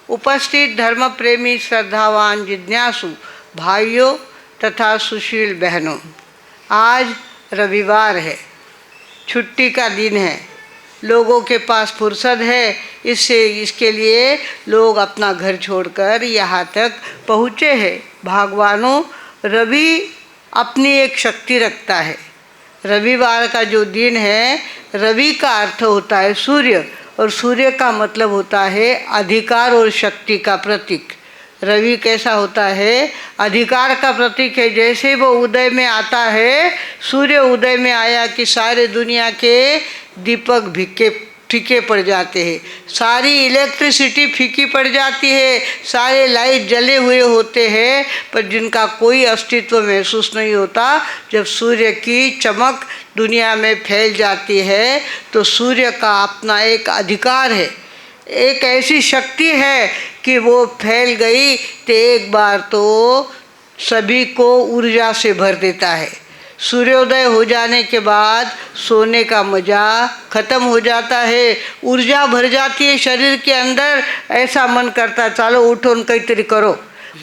उपस्थित धर्म प्रेमी श्रद्धावान जिज्ञासु भाइयों तथा सुशील बहनों, आज रविवार है, छुट्टी का दिन है, लोगों के पास फुर्सत है, इसके लिए लोग अपना घर छोड़कर यहाँ तक पहुँचे हैं। भगवानों, रवि अपनी एक शक्ति रखता है। रविवार का जो दिन है, रवि का अर्थ होता है सूर्य, और सूर्य का मतलब होता है अधिकार और शक्ति का प्रतीक। रवि कैसा होता है? अधिकार का प्रतीक है। जैसे वो उदय में आता है, सूर्य उदय में आया कि सारे दुनिया के दीपक फीके पड़ जाते हैं, सारी इलेक्ट्रिसिटी फीकी पड़ जाती है, सारे लाइट जले हुए होते हैं, पर जिनका कोई अस्तित्व महसूस नहीं होता। जब सूर्य की चमक दुनिया में फैल जाती है तो सूर्य का अपना एक अधिकार है, एक ऐसी शक्ति है कि वो फैल गई तो एक बार तो सभी को ऊर्जा से भर देता है। सूर्योदय हो जाने के बाद सोने का मज़ा ख़त्म हो जाता है, ऊर्जा भर जाती है शरीर के अंदर। ऐसा मन करता है चलो उठो न कई तरी करो,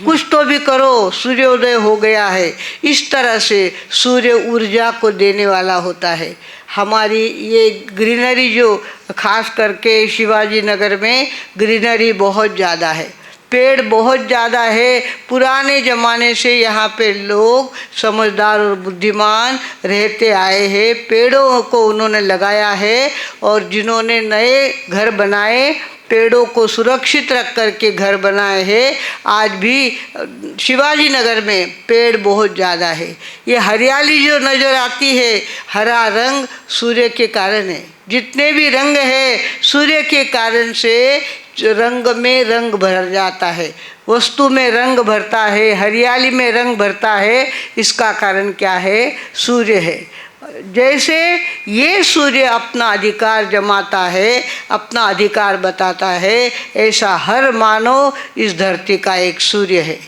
कुछ तो भी करो, सूर्योदय हो गया है। इस तरह से सूर्य ऊर्जा को देने वाला होता है। हमारी ये ग्रीनरी जो खास करके शिवाजी नगर में ग्रीनरी बहुत ज़्यादा है, पेड़ बहुत ज़्यादा है। पुराने ज़माने से यहाँ पे लोग समझदार और बुद्धिमान रहते आए हैं, पेड़ों को उन्होंने लगाया है, और जिन्होंने नए घर बनाए पेड़ों को सुरक्षित रख करके घर बनाए हैं। आज भी शिवाजी नगर में पेड़ बहुत ज़्यादा है। ये हरियाली जो नज़र आती है, हरा रंग सूर्य के कारण है। जितने भी रंग है सूर्य के कारण से रंग में रंग भर जाता है, वस्तु में रंग भरता है, हरियाली में रंग भरता है। इसका कारण क्या है? सूर्य है। जैसे ये सूर्य अपना अधिकार जमाता है, अपना अधिकार बताता है, ऐसा हर मानव इस धरती का एक सूर्य है।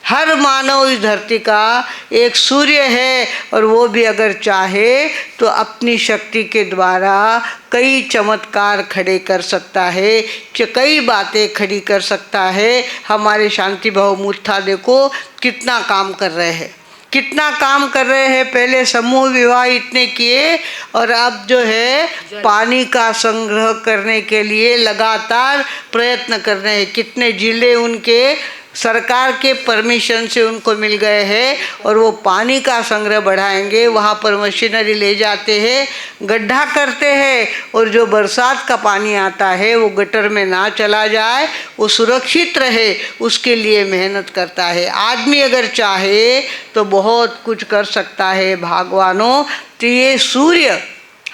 हर मानव इस धरती का एक सूर्य है, और वो भी अगर चाहे तो अपनी शक्ति के द्वारा कई चमत्कार खड़े कर सकता है, कई बातें खड़ी कर सकता है। हमारे शांति भाव मुत्था देखो कितना काम कर रहे हैं, कितना काम कर रहे हैं। पहले समूह विवाह इतने किए, और अब जो है पानी का संग्रह करने के लिए लगातार प्रयत्न कर रहे हैं। कितने जिले उनके सरकार के परमिशन से उनको मिल गए हैं, और वो पानी का संग्रह बढ़ाएंगे। वहाँ पर मशीनरी ले जाते हैं, गड्ढा करते हैं, और जो बरसात का पानी आता है वो गटर में ना चला जाए, वो सुरक्षित रहे, उसके लिए मेहनत करता है। आदमी अगर चाहे तो बहुत कुछ कर सकता है। भगवानों, तो ये सूर्य,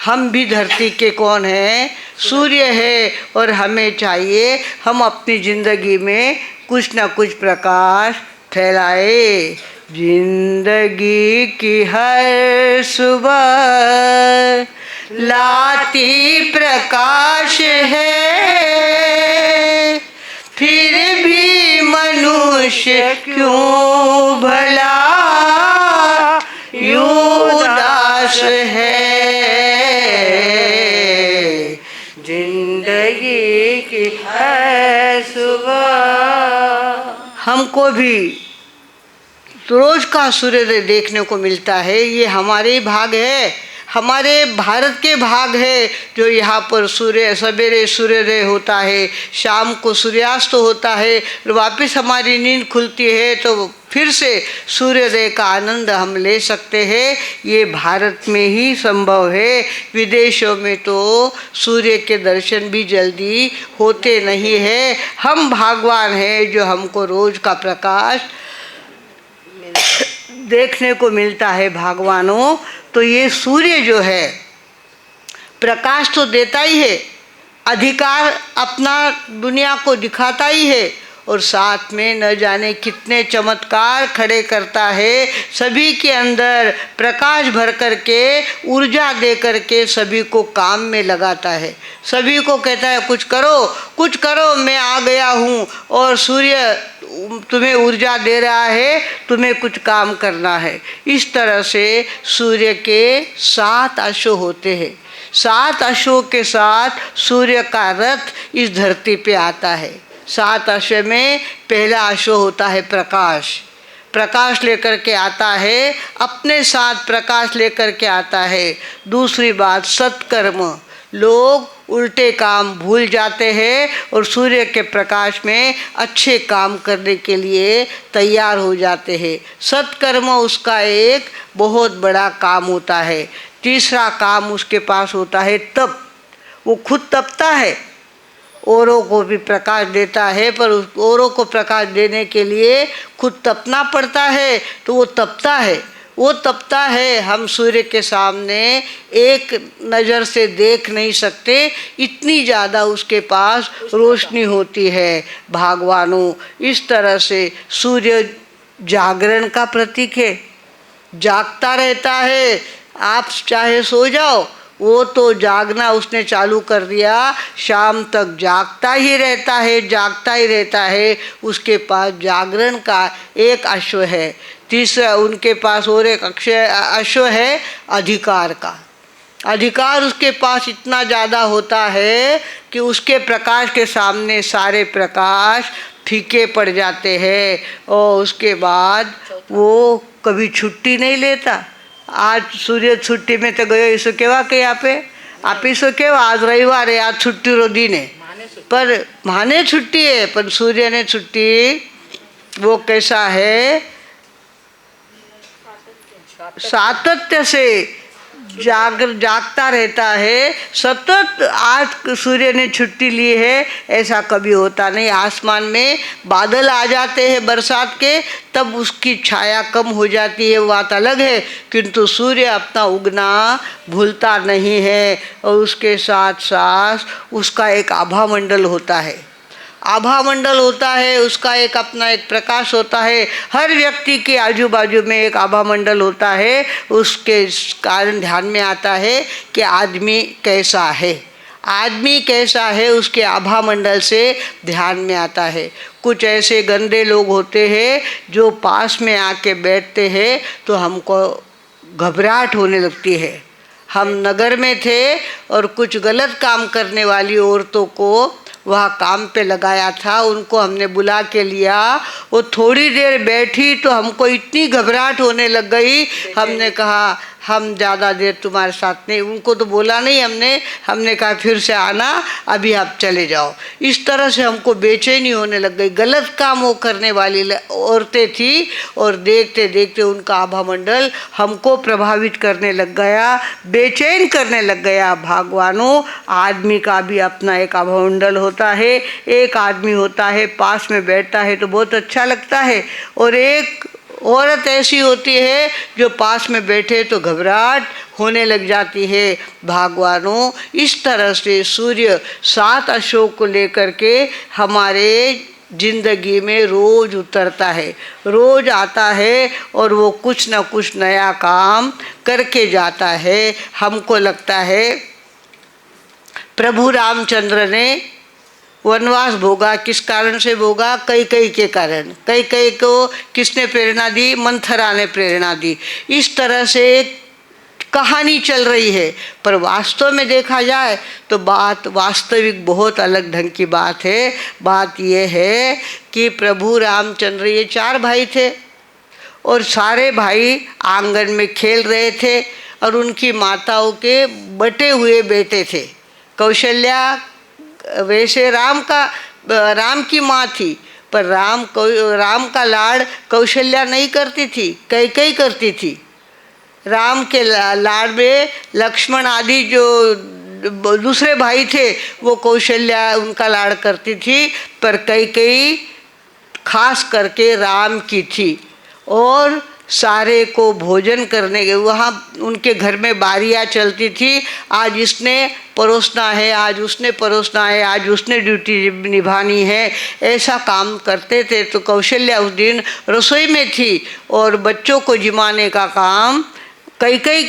हम भी धरती के कौन हैं? सूर्य है, और हमें चाहिए हम अपनी ज़िंदगी में कुछ ना कुछ प्रकाश फैलाए। जिंदगी की हर सुबह लाती प्रकाश है, फिर भी मनुष्य क्यों भला यूं उदास है। जिंदगी की हर सुबह हमको भी रोज का सूर्योदय देखने को मिलता है। ये हमारे ही भाग है, हमारे भारत के भाग है, जो यहाँ पर सूर्य सवेरे सूर्योदय होता है, शाम को सूर्यास्त होता है, वापस हमारी नींद खुलती है तो फिर से सूर्योदय का आनंद हम ले सकते हैं। ये भारत में ही संभव है। विदेशों में तो सूर्य के दर्शन भी जल्दी होते नहीं है। हम भाग्यवान हैं जो हमको रोज का प्रकाश देखने को मिलता है। भगवानों, तो ये सूर्य जो है प्रकाश तो देता ही है, अधिकार अपना दुनिया को दिखाता ही है, और साथ में न जाने कितने चमत्कार खड़े करता है। सभी के अंदर प्रकाश भर करके, ऊर्जा दे करके सभी को काम में लगाता है। सभी को कहता है कुछ करो, कुछ करो, मैं आ गया हूँ। और सूर्य तुम्हें ऊर्जा दे रहा है, तुम्हें कुछ काम करना है। इस तरह से सूर्य के 7 अश्व होते हैं। 7 अश्वों के साथ सूर्य का रथ इस धरती पे आता है। 7 अश्व में पहला अश्व होता है प्रकाश। प्रकाश लेकर के आता है, अपने साथ प्रकाश लेकर के आता है। दूसरी बात सत्कर्म, लोग उल्टे काम भूल जाते हैं और सूर्य के प्रकाश में अच्छे काम करने के लिए तैयार हो जाते हैं। सत्कर्म उसका एक बहुत बड़ा काम होता है। तीसरा काम उसके पास होता है तप, वो खुद तपता है, औरों को भी प्रकाश देता है, पर औरों को प्रकाश देने के लिए खुद तपना पड़ता है, तो वो तपता है। वो तपता है, हम सूर्य के सामने एक नज़र से देख नहीं सकते, इतनी ज़्यादा उसके पास रोशनी होती है। भगवानों, इस तरह से सूर्य जागरण का प्रतीक है, जागता रहता है। आप चाहे सो जाओ, वो तो जागना उसने चालू कर दिया, शाम तक जागता ही रहता है, जागता ही रहता है। उसके पास जागरण का एक अश्व है। तीसरा उनके पास और एक अश्व है अधिकार का। अधिकार उसके पास इतना ज़्यादा होता है कि उसके प्रकाश के सामने सारे प्रकाश फीके पड़ जाते हैं, और उसके बाद वो कभी छुट्टी नहीं लेता। आज सूर्य छुट्टी में तो गयो, इसो केवा के यहाँ पे आप इसो केवा, आज रविवार है, आज छुट्टी रो दिन है, पर माने छुट्टी है, पर सूर्य ने छुट्टी वो कैसा है, सातत्य से जागता रहता है सतत। आज सूर्य ने छुट्टी ली है ऐसा कभी होता नहीं। आसमान में बादल आ जाते हैं बरसात के, तब उसकी छाया कम हो जाती है, वो बात अलग है, किंतु सूर्य अपना उगना भूलता नहीं है। और उसके साथ साथ उसका एक आभा मंडल होता है, आभा मंडल होता है, उसका एक अपना एक प्रकाश होता है। हर व्यक्ति के आजू बाजू में एक आभा मंडल होता है। उसके कारण ध्यान में आता है कि आदमी कैसा है, आदमी कैसा है, उसके आभा मंडल से ध्यान में आता है। कुछ ऐसे गंदे लोग होते हैं जो पास में आके बैठते हैं तो हमको घबराहट होने लगती है। हम नगर में थे और कुछ गलत काम करने वाली औरतों को वहाँ काम पे लगाया था, उनको हमने बुला के लिया। वो थोड़ी देर बैठी तो हमको इतनी घबराहट होने लग गई, हमने कहा हम ज़्यादा देर तुम्हारे साथ नहीं, उनको तो बोला नहीं हमने कहा फिर से आना, अभी आप चले जाओ। इस तरह से हमको बेचैनी होने लग गई। गलत काम वो करने वाली औरतें थी और देखते देखते उनका आभा मंडल हमको प्रभावित करने लग गया, बेचैन करने लग गया। भगवानों, आदमी का भी अपना एक आभा मंडल होता है। एक आदमी होता है पास में बैठता है तो बहुत अच्छा लगता है, और एक औरत ऐसी होती है जो पास में बैठे तो घबराहट होने लग जाती है। भगवानों, इस तरह से सूर्य 7 अश्वों को लेकर के हमारे जिंदगी में रोज उतरता है, रोज आता है और वो कुछ ना कुछ नया काम करके जाता है। हमको लगता है प्रभु रामचंद्र ने वनवास भोगा, किस कारण से भोगा? कैकेयी के कारण। कैकेयी को किसने प्रेरणा दी? मंथरा ने प्रेरणा दी। इस तरह से एक कहानी चल रही है, पर वास्तव में देखा जाए तो बात वास्तविक बहुत अलग ढंग की बात है। बात यह है कि प्रभु रामचंद्र, ये 4 भाई थे और सारे भाई आंगन में खेल रहे थे और उनकी माताओं के बटे हुए बेटे थे। कौशल्या वैसे राम की माँ थी, पर राम का लाड़ कौशल्या नहीं करती थी, कैकेयी करती थी। राम के लाड़ में लक्ष्मण आदि जो दूसरे भाई थे वो कौशल्या उनका लाड़ करती थी, पर कैकेयी खास करके राम की थी। और सारे को भोजन करने के वहाँ उनके घर में बारियाँ चलती थी, आज इसने परोसना है, आज उसने परोसना है, आज उसने ड्यूटी निभानी है, ऐसा काम करते थे। तो कौशल्या उस दिन रसोई में थी और बच्चों को जिमाने का काम कैकेयी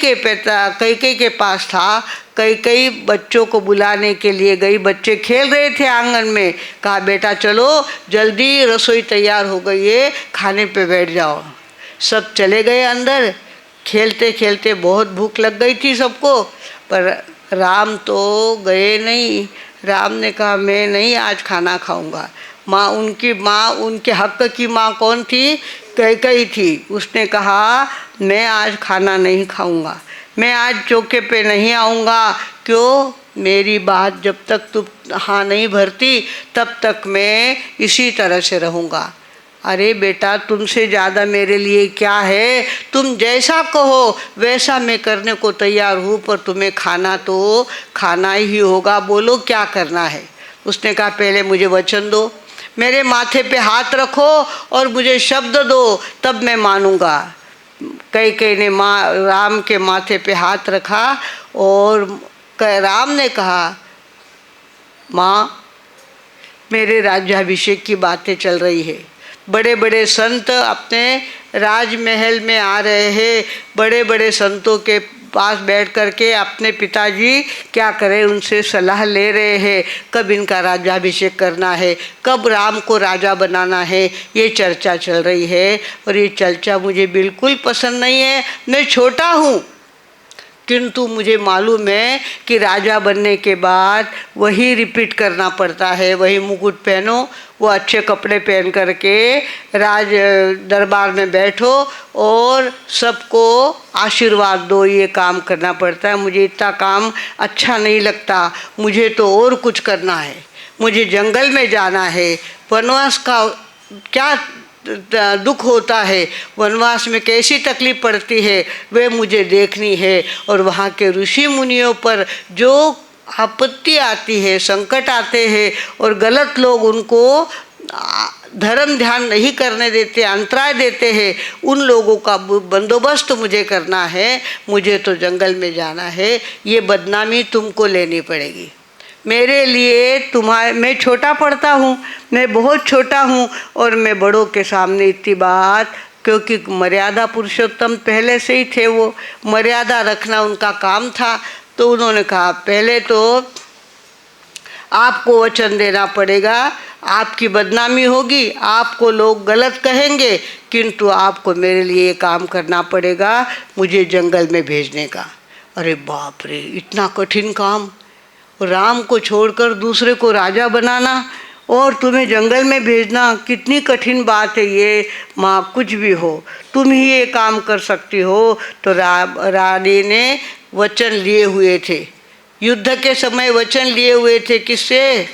के पास था। कैकेयी बच्चों को बुलाने के लिए गई, बच्चे खेल रहे थे आंगन में, कहा बेटा चलो जल्दी रसोई तैयार हो गई है, खाने पे बैठ जाओ। सब चले गए अंदर, खेलते खेलते बहुत भूख लग गई थी सबको, पर राम तो गए नहीं। राम ने कहा मैं नहीं आज खाना खाऊंगा। माँ उनके हक की माँ कौन थी? कैकई थी। उसने कहा मैं आज खाना नहीं खाऊंगा, मैं आज चौके पे नहीं आऊँगा। क्यों? मेरी बात जब तक तुम हाँ नहीं भरती तब तक मैं इसी तरह से रहूँगा। अरे बेटा, तुमसे ज़्यादा मेरे लिए क्या है? तुम जैसा कहो वैसा मैं करने को तैयार हूँ, पर तुम्हें खाना तो खाना ही होगा। बोलो क्या करना है? उसने कहा पहले मुझे वचन दो, मेरे माथे पे हाथ रखो और मुझे शब्द दो, तब मैं मानूंगा। कैकेयी ने राम के माथे पे हाथ रखा और राम ने कहा माँ, मेरे राज्याभिषेक की बातें चल रही है, बड़े बड़े संत अपने राजमहल में आ रहे हैं, बड़े बड़े संतों के पास बैठ कर के अपने पिताजी क्या करें उनसे सलाह ले रहे हैं, कब इनका राज्याभिषेक करना है, कब राम को राजा बनाना है, ये चर्चा चल रही है। और ये चर्चा मुझे बिल्कुल पसंद नहीं है। मैं छोटा हूँ, किंतु मुझे मालूम है कि राजा बनने के बाद वही रिपीट करना पड़ता है। वही मुकुट पहनो, वो अच्छे कपड़े पहन करके राज दरबार में बैठो और सबको आशीर्वाद दो, ये काम करना पड़ता है। मुझे इतना काम अच्छा नहीं लगता, मुझे तो और कुछ करना है। मुझे जंगल में जाना है। वनवास का क्या दुख होता है, वनवास में कैसी तकलीफ पड़ती है, वे मुझे देखनी है। और वहाँ के ऋषि मुनियों पर जो आपत्ति आती है, संकट आते हैं और गलत लोग उनको धर्म ध्यान नहीं करने देते, अंतराय देते हैं, उन लोगों का बंदोबस्त मुझे करना है। मुझे तो जंगल में जाना है। ये बदनामी तुमको लेनी पड़ेगी। मेरे लिए मैं छोटा पड़ता हूँ, मैं बहुत छोटा हूँ और मैं बड़ों के सामने इतनी बात, क्योंकि मर्यादा पुरुषोत्तम पहले से ही थे, वो मर्यादा रखना उनका काम था। तो उन्होंने कहा पहले तो आपको वचन देना पड़ेगा, आपकी बदनामी होगी, आपको लोग गलत कहेंगे, किंतु आपको मेरे लिए काम करना पड़ेगा, मुझे जंगल में भेजने का। अरे बाप रे, इतना कठिन काम, राम को छोड़कर दूसरे को राजा बनाना और तुम्हें जंगल में भेजना, कितनी कठिन बात है ये। माँ, कुछ भी हो, तुम ही ये काम कर सकती हो। तो रानी ने वचन लिए हुए थे, युद्ध के समय वचन लिए हुए थे। किससे?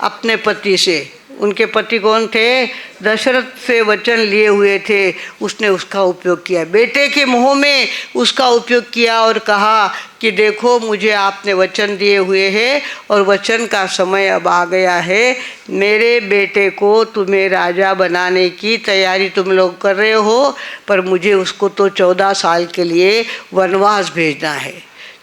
अपने पति से। उनके पति कौन थे? दशरथ से वचन लिए हुए थे। उसने उसका उपयोग किया, बेटे के मोह में उसका उपयोग किया और कहा कि देखो, मुझे आपने वचन दिए हुए हैं और वचन का समय अब आ गया है। मेरे बेटे को तुम्हें राजा बनाने की तैयारी तुम लोग कर रहे हो, पर मुझे उसको तो 14 साल के लिए वनवास भेजना है।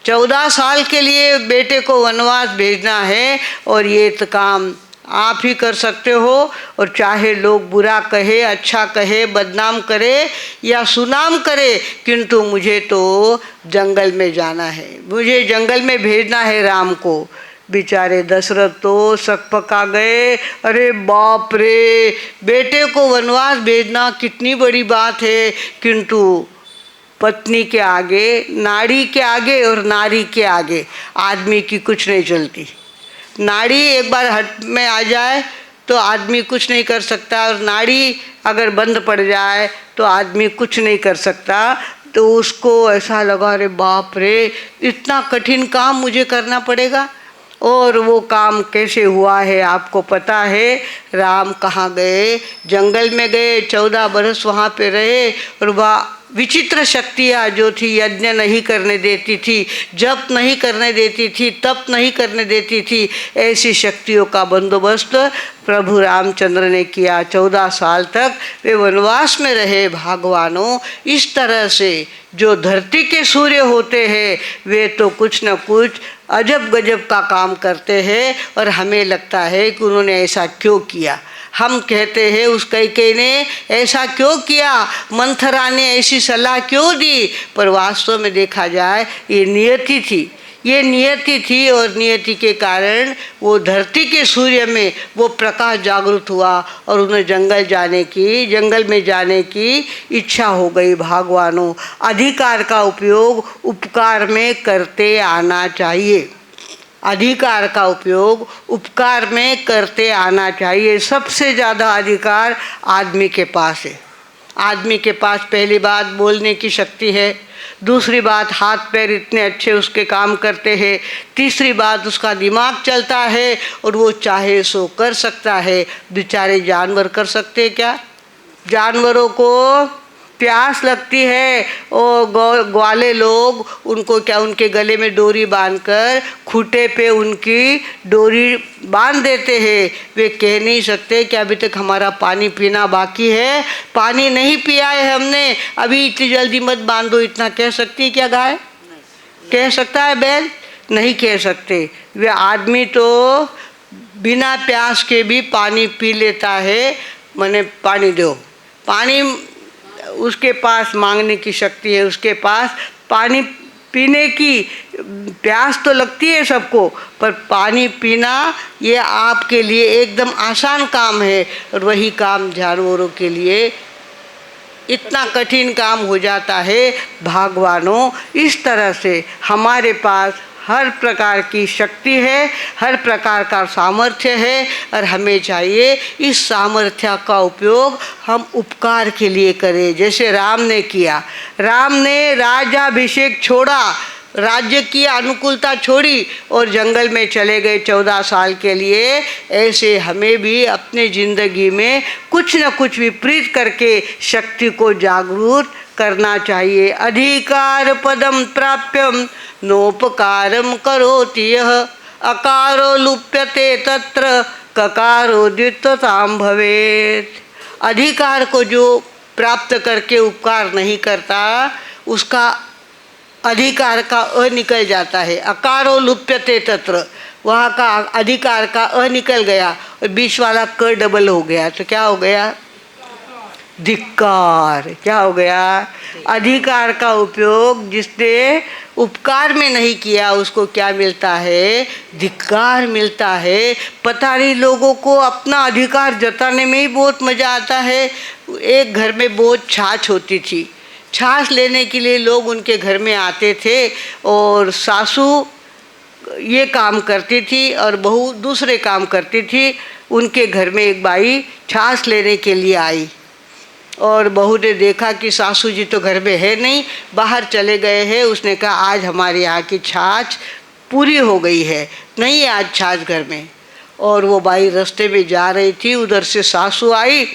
14 साल के लिए बेटे को वनवास भेजना है और ये तो काम आप ही कर सकते हो। और चाहे लोग बुरा कहे, अच्छा कहे, बदनाम करे या सुनाम करे, किंतु मुझे तो जंगल में जाना है, मुझे जंगल में भेजना है राम को। बेचारे दशरथ तो सकपका गए। अरे बाप रे, बेटे को वनवास भेजना कितनी बड़ी बात है, किंतु पत्नी के आगे, नाड़ी के आगे और नारी के आगे आदमी की कुछ नहीं चलती। नाड़ी एक बार हट में आ जाए तो आदमी कुछ नहीं कर सकता, और नाड़ी अगर बंद पड़ जाए तो आदमी कुछ नहीं कर सकता। तो उसको ऐसा लगा, अरे बाप रे, इतना कठिन काम मुझे करना पड़ेगा। और वो काम कैसे हुआ है आपको पता है। राम कहाँ गए? जंगल में गए, 14 बरस वहाँ पे रहे। और वह विचित्र शक्तियाँ जो थी, यज्ञ नहीं करने देती थी, जप नहीं करने देती थी, तप नहीं करने देती थी, ऐसी शक्तियों का बंदोबस्त प्रभु रामचंद्र ने किया। 14 साल तक वे वनवास में रहे। भगवानों, इस तरह से जो धरती के सूर्य होते हैं वे तो कुछ न कुछ अजब गजब का काम करते हैं, और हमें लगता है कि उन्होंने ऐसा क्यों किया। हम कहते हैं उस कैकेयी ने ऐसा क्यों किया, मंथरा ने ऐसी सलाह क्यों दी, पर वास्तव में देखा जाए ये नियति थी, ये नियति थी। और नियति के कारण वो धरती के सूर्य में वो प्रकाश जागृत हुआ और उन्हें जंगल में जाने की इच्छा हो गई। भगवानों, अधिकार का उपयोग उपकार में करते आना चाहिए। अधिकार का उपयोग उपकार में करते आना चाहिए। सबसे ज़्यादा अधिकार आदमी के पास है। आदमी के पास पहली बात बोलने की शक्ति है, दूसरी बात हाथ पैर इतने अच्छे उसके काम करते हैं, तीसरी बात उसका दिमाग चलता है और वो चाहे सो कर सकता है। बेचारे जानवर कर सकते हैं क्या? जानवरों को प्यास लगती है और ग्वाले लोग उनको क्या उनके गले में डोरी बांधकर खूंटे पे उनकी डोरी बांध देते हैं। वे कह नहीं सकते कि अभी तक हमारा पानी पीना बाकी है, पानी नहीं पिया है हमने, अभी इतनी जल्दी मत बांधो। इतना कह सकती है क्या गाय? कह सकता है बैल? नहीं कह सकते। वे आदमी तो बिना प्यास के भी पानी पी लेता है। मैंने पानी दो, पानी उसके पास मांगने की शक्ति है, उसके पास पानी पीने की प्यास तो लगती है सबको, पर पानी पीना ये आपके लिए एकदम आसान काम है और वही काम जानवरों के लिए इतना कठिन काम हो जाता है। भगवानों, इस तरह से हमारे पास हर प्रकार की शक्ति है, हर प्रकार का सामर्थ्य है और हमें चाहिए इस सामर्थ्य का उपयोग हम उपकार के लिए करें, जैसे राम ने किया। राम ने राज्याभिषेक छोड़ा, राज्य की अनुकूलता छोड़ी और जंगल में चले गए 14 साल के लिए। ऐसे हमें भी अपने ज़िंदगी में कुछ न कुछ विपरीत करके शक्ति को जागरूक करना चाहिए। अधिकार पदम प्राप्यम नोपकारम करोति यः, अकारो लुप्यते तत्र ककारो द्वित्वतां भवेत्। अधिकार को जो प्राप्त करके उपकार नहीं करता, उसका अधिकार का अ निकल जाता है। अकारो लुप्यते तत्र, वहाँ का अधिकार का अ निकल गया और बीच वाला क डबल हो गया, तो क्या हो गया? धिक्कार। क्या हो गया? अधिकार का उपयोग जिसने उपकार में नहीं किया उसको क्या मिलता है? धिक्कार मिलता है। पता नहीं लोगों को अपना अधिकार जताने में ही बहुत मज़ा आता है। एक घर में बहुत छाछ होती थी, छाछ लेने के लिए लोग उनके घर में आते थे और सासू ये काम करती थी और बहू दूसरे काम करती थी। उनके घर में एक बाई छाछ लेने के लिए आई और बहू ने देखा कि सासू जी तो घर में है नहीं, बाहर चले गए हैं। उसने कहा आज हमारे यहाँ की छाछ पूरी हो गई है, नहीं है आज छाछ घर में। और वो बाई रास्ते में जा रही थी, उधर से सासू आई।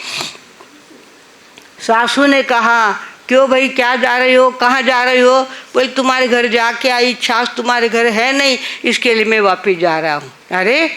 सासू ने कहा क्यों भाई, क्या जा रही हो, कहाँ जा रही हो? बोले तुम्हारे घर जाके आई, छाछ तुम्हारे घर है नहीं, इसके लिए मैं वापस जा रहा हूँ। अरे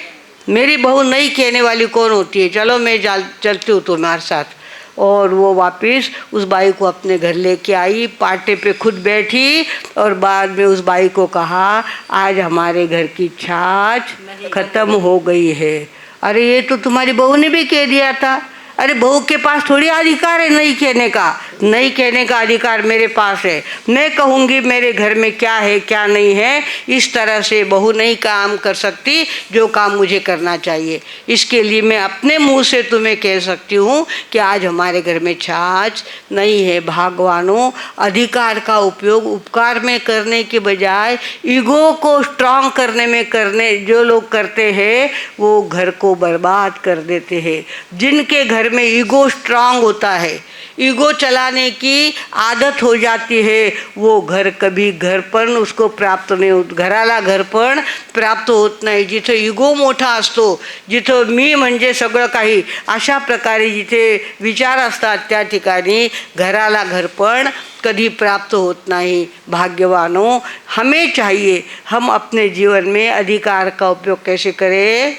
मेरी बहू नहीं कहने वाली कौन होती है, चलो मैं चलती हूँ तुम्हारे साथ। और वो वापस उस बाई को अपने घर लेके आई, पाटे पे खुद बैठी और बाद में उस बाई को कहा आज हमारे घर की छाछ खत्म हो गई है। अरे ये तो तुम्हारी बहू ने भी कह दिया था। अरे बहू के पास थोड़ी अधिकार है नहीं कहने का, नहीं कहने का अधिकार मेरे पास है। मैं कहूँगी मेरे घर में क्या है क्या नहीं है। इस तरह से बहू नहीं काम कर सकती जो काम मुझे करना चाहिए। इसके लिए मैं अपने मुंह से तुम्हें कह सकती हूँ कि आज हमारे घर में छाछ नहीं है। भगवानों, अधिकार का उपयोग उपकार में करने के बजाय ईगो को स्ट्रांग करने में करने जो लोग करते हैं वो घर को बर्बाद कर देते हैं। जिनके घर में ईगो स्ट्रांग होता है, ईगो चलाने की आदत हो जाती है, वो घर कभी घरपण उसको प्राप्त नाही होत, घराला घरपण प्राप्त होत नाही। जिथे ईगो मोठा असतो, जिथं मी म्हणजे सगळं काही अशा प्रकारे जिथे विचार असतात त्या ठिकाणी घराला घरपण कभी प्राप्त होत नहीं। भाग्यवानों, हमें चाहिए हम अपने जीवन में अधिकार का उपयोग कैसे करें।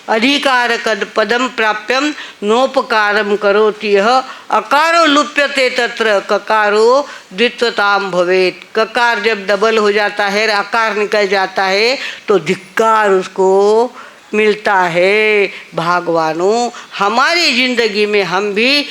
अधिकार पदम प्राप्यम नोपकारम करोति यः, अकारो लुप्यते तत्र ककारो द्वित्वतां भवेत्। ककार जब डबल हो जाता है, अकार निकल जाता है तो धिक्कार उसको मिलता है। भगवानों, हमारी जिंदगी में हम भी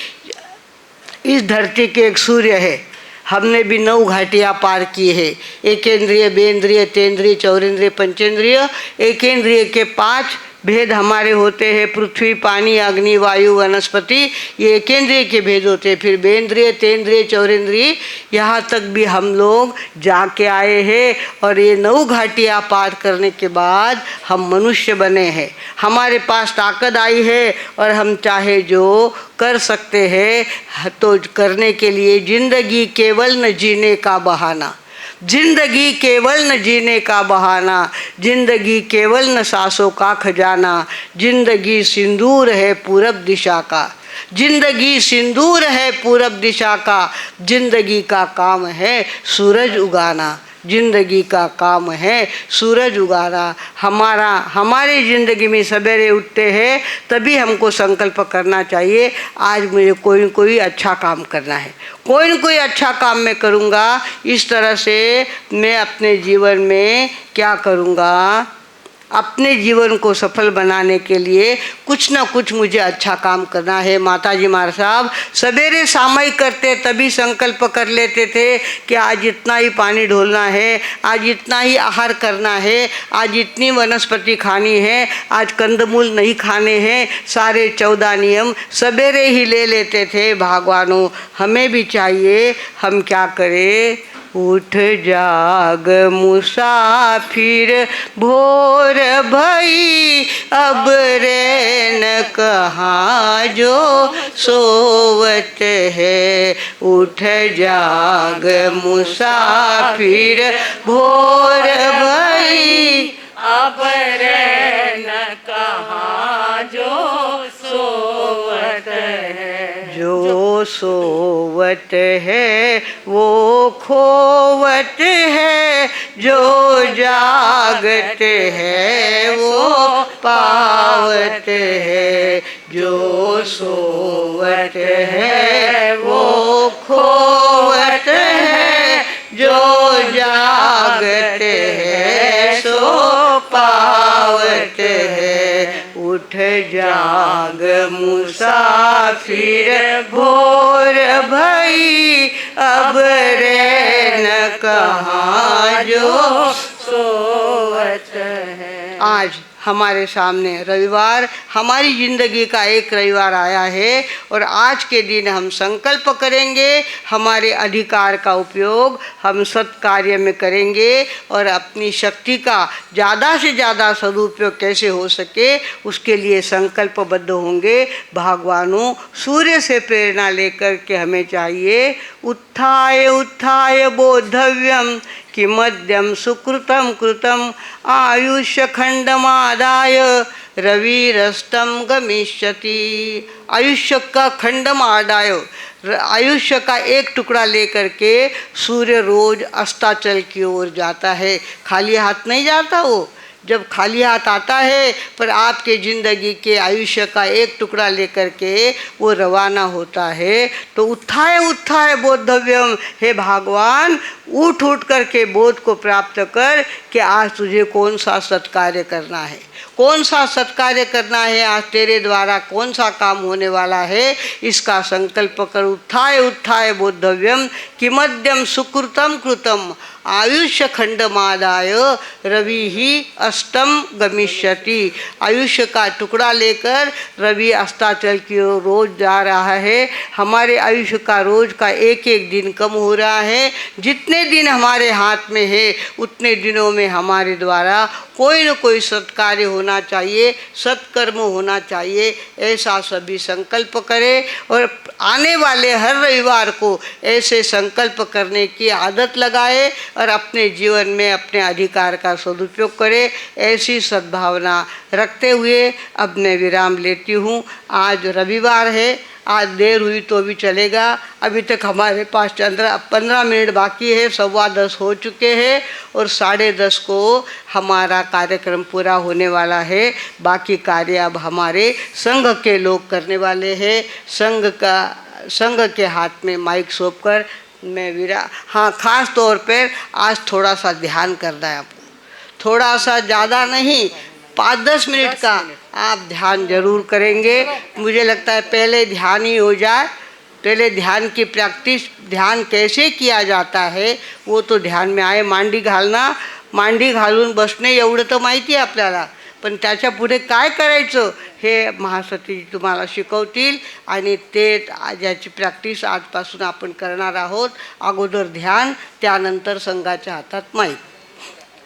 इस धरती के एक सूर्य है। हमने भी 9 घाटियाँ पार की है। एकेंद्रिय, बेंद्रिय, तेंद्रिय, चौरेंद्रिय, पंचेंद्रिय। एकेंद्रिय के 5 भेद हमारे होते हैं, पृथ्वी, पानी, अग्नि, वायु, वनस्पति, ये एकेंद्रिय के भेद होते हैं। फिर बेंद्रिय, तेंद्रिय, चौरेंद्रिय, यहाँ तक भी हम लोग जाके आए हैं और ये 9 घाटियाँ पार करने के बाद हम मनुष्य बने हैं। हमारे पास ताकत आई है और हम चाहे जो कर सकते हैं। तो करने के लिए जिंदगी केवल न जीने का बहाना, जिंदगी केवल न जीने का बहाना, जिंदगी केवल न सांसों का खजाना, जिंदगी सिंदूर है पूरब दिशा का, जिंदगी सिंदूर है पूरब दिशा का, जिंदगी का काम है सूरज उगाना, जिंदगी का काम है सूरज उगाना। हमारी ज़िंदगी में सवेरे उठते हैं तभी हमको संकल्प करना चाहिए, आज मुझे कोई न कोई अच्छा काम करना है, कोई न कोई अच्छा काम मैं करूँगा। इस तरह से मैं अपने जीवन में क्या करूँगा, अपने जीवन को सफल बनाने के लिए कुछ ना कुछ मुझे अच्छा काम करना है। माताजी महाराज साहब सवेरे सामयिक करते तभी संकल्प कर लेते थे कि आज इतना ही पानी ढोलना है, आज इतना ही आहार करना है, आज इतनी वनस्पति खानी है, आज कंदमूल नहीं खाने हैं, सारे 14 नियम सवेरे ही ले लेते थे। भगवानों हमें भी चाहिए, हम क्या करें, उठ जाग मुसाफिर भोर भई, अब रैन कहाँ जो सोवत है। उठ जाग मुसाफिर भोर भई, अब रैन कहाँ जो सोवत है। जो सोवत है वो खोवत है, जो जागत है वो पावत है। जो सोवत है वो खोवत है, जो जागत है सो पावत है। उठ जाग मुसाफिर भोर भई, अब रैन कहाँ जो सोवत है। आज हमारे सामने रविवार, हमारी ज़िंदगी का एक रविवार आया है और आज के दिन हम संकल्प करेंगे, हमारे अधिकार का उपयोग हम सत्कार्य में करेंगे और अपनी शक्ति का ज़्यादा से ज़्यादा सदुपयोग कैसे हो सके उसके लिए संकल्पबद्ध होंगे। भगवानों सूर्य से प्रेरणा लेकर के हमें चाहिए, उत्थाय उत्थाय बोद्धव्यम कि मध्यम सुकृतम कृतम, आयुष्य खंडमादाय रविरस्तम गमिष्यति। आयुष्य का खंडम आदाय, आयुष्य का एक टुकड़ा लेकर के सूर्य रोज अस्ताचल की ओर जाता है, खाली हाथ नहीं जाता। वो जब खाली हाथ आता है पर आपके ज़िंदगी के आयुष्य का एक टुकड़ा लेकर के वो रवाना होता है। तो उत्थाय उत्थाय बोद्धव्यम, हे भगवान उठ उठ करके बोध को प्राप्त कर कि आज तुझे कौन सा सत्कार्य करना है, कौन सा सत्कार्य करना है, आज तेरे द्वारा कौन सा काम होने वाला है, इसका संकल्प कर। उत्थाय उत्थाय बोद्धव्यम कि मध्यम सुकृतम कृतम, आयुष्य खंडमादाय रवि ही अष्टम गमिष्यति। आयुष्य का टुकड़ा लेकर रवि अस्ताचल की ओर रोज जा रहा है। हमारे आयुष्य का रोज का एक एक दिन कम हो रहा है। जितने दिन हमारे हाथ में है उतने दिनों में हमारे द्वारा कोई न कोई सत्कार्य होना चाहिए, सत्कर्म होना चाहिए, ऐसा सभी संकल्प करें और आने वाले हर रविवार को ऐसे संकल्प करने की आदत लगाए और अपने जीवन में अपने अधिकार का सदुपयोग करें। ऐसी सद्भावना रखते हुए अब मैं विराम लेती हूँ। आज रविवार है, आज देर हुई तो भी चलेगा, अभी तक हमारे पास 15 मिनट बाकी है, 10:15 हो चुके हैं और 10:30 को हमारा कार्यक्रम पूरा होने वाला है। बाकी कार्य अब हमारे संघ के लोग करने वाले हैं। संघ के हाथ में माइक सौंप कर मैं हाँ, ख़ास तौर पर आज थोड़ा सा ध्यान करना है आपको, थोड़ा सा, ज़्यादा नहीं, 5-10 मिनट का आप ध्यान जरूर करेंगे। मुझे लगता है पहले ध्यान ही हो जाए, पहले ध्यान की प्रैक्टिस, ध्यान कैसे किया जाता है वो तो ध्यान में आए। मांडी घालून बसणे एवढं तर माहिती आहे आपल्याला, पण त्याच्या पुढे काय करायचं हे महासती तुम्हाला शिकवतील आणि ते ज्याची प्रॅक्टिस आजपासून आपण करणार आहोत. अगोदर ध्यान, त्यानंतर संघाच्या हातात माईक.